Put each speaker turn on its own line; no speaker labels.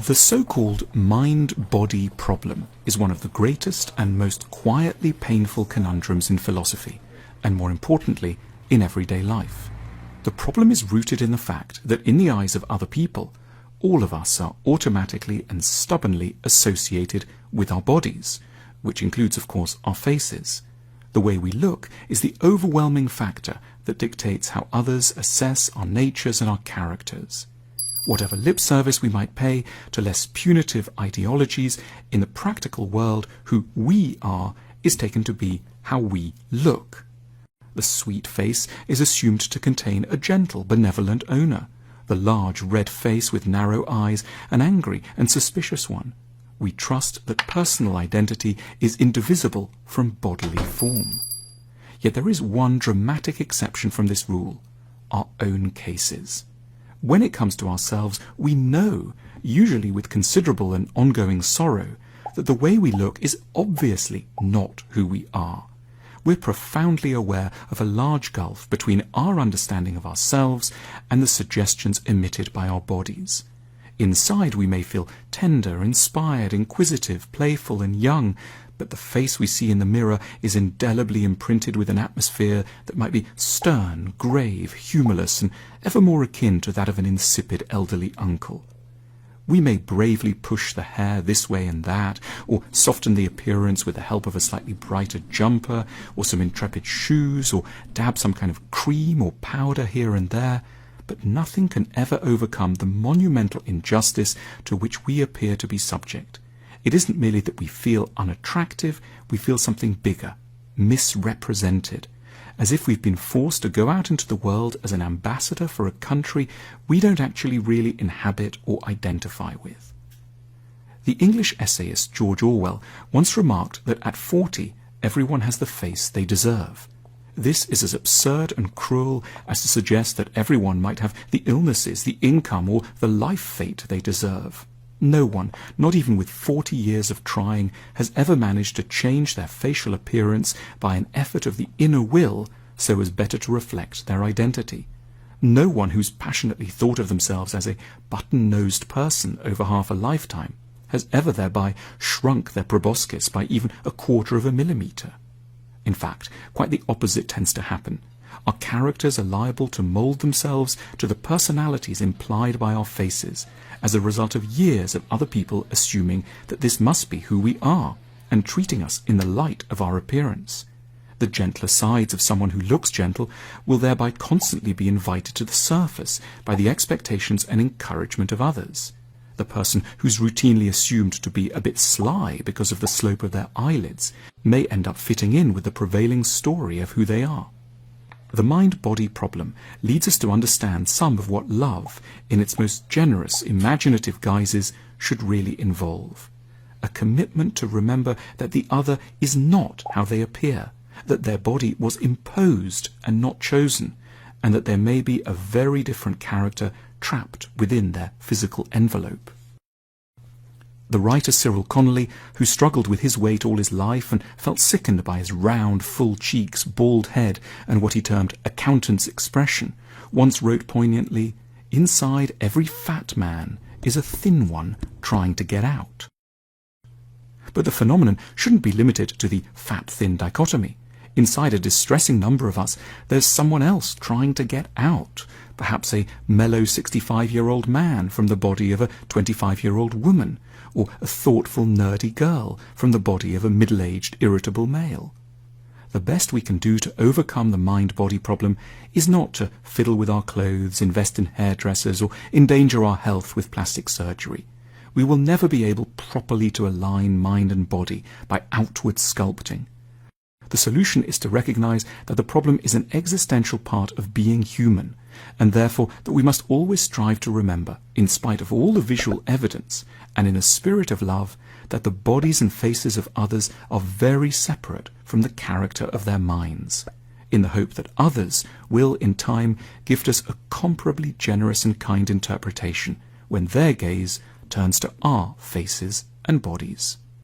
The so-called mind-body problem is one of the greatest and most quietly painful conundrums in philosophy, and more importantly, in everyday life. The problem is rooted in the fact that in the eyes of other people, all of us are automatically and stubbornly associated with our bodies, which includes, of course, our faces. The way we look is the overwhelming factor that dictates how others assess our natures and our characters. Whatever lip service we might pay to less punitive ideologies, in the practical world, who we are is taken to be how we look. The sweet face is assumed to contain a gentle, benevolent owner, the large red face with narrow eyes an angry and suspicious one. We trust that personal identity is indivisible from bodily form. Yet there is one dramatic exception from this rule: our own cases. When it comes to ourselves, we know, usually with considerable and ongoing sorrow, that the way we look is obviously not who we are. We're profoundly aware of a large gulf between our understanding of ourselves and the suggestions emitted by our bodies. Inside we may feel tender, inspired, inquisitive, playful and young, but the face we see in the mirror is indelibly imprinted with an atmosphere that might be stern, grave, humourless, and ever more akin to that of an insipid elderly uncle. We may bravely push the hair this way and that, or soften the appearance with the help of a slightly brighter jumper, or some intrepid shoes, or dab some kind of cream or powder here and there, but nothing can ever overcome the monumental injustice to which we appear to be subject. It isn't merely that we feel unattractive, we feel something bigger, misrepresented, as if we've been forced to go out into the world as an ambassador for a country we don't actually really inhabit or identify with. The English essayist George Orwell once remarked that at 40, everyone has the face they deserve. This is as absurd and cruel as to suggest that everyone might have the illnesses, the income, or the life fate they deserve. No one, not even with 40 years of trying, has ever managed to change their facial appearance by an effort of the inner will so as better to reflect their identity. No one who's passionately thought of themselves as a button-nosed person over half a lifetime has ever thereby shrunk their proboscis by even 1/4 of a millimetre. In fact, quite the opposite tends to happen. Our characters are liable to mould themselves to the personalities implied by our faces, as a result of years of other people assuming that this must be who we are, and treating us in the light of our appearance. The gentler sides of someone who looks gentle will thereby constantly be invited to the surface by the expectations and encouragement of others. The person who's routinely assumed to be a bit sly because of the slope of their eyelids may end up fitting in with the prevailing story of who they are. The mind-body problem leads us to understand some of what love, in its most generous, imaginative guises, should really involve. A commitment to remember that the other is not how they appear, that their body was imposed and not chosen, and that there may be a very different character trapped within their physical envelope. The writer Cyril Connolly, who struggled with his weight all his life and felt sickened by his round, full cheeks, bald head, and what he termed accountant's expression, once wrote poignantly, "Inside every fat man is a thin one trying to get out." But the phenomenon shouldn't be limited to the fat-thin dichotomy. Inside a distressing number of us, there's someone else trying to get out, perhaps a mellow 65-year-old man from the body of a 25-year-old woman, or a thoughtful, nerdy girl from the body of a middle-aged, irritable male. The best we can do to overcome the mind-body problem is not to fiddle with our clothes, invest in hairdressers, or endanger our health with plastic surgery. We will never be able properly to align mind and body by outward sculpting. The solution is to recognize that the problem is an existential part of being human, and therefore that we must always strive to remember, in spite of all the visual evidence, and in a spirit of love, that the bodies and faces of others are very separate from the character of their minds, in the hope that others will, in time, gift us a comparably generous and kind interpretation when their gaze turns to our faces and bodies.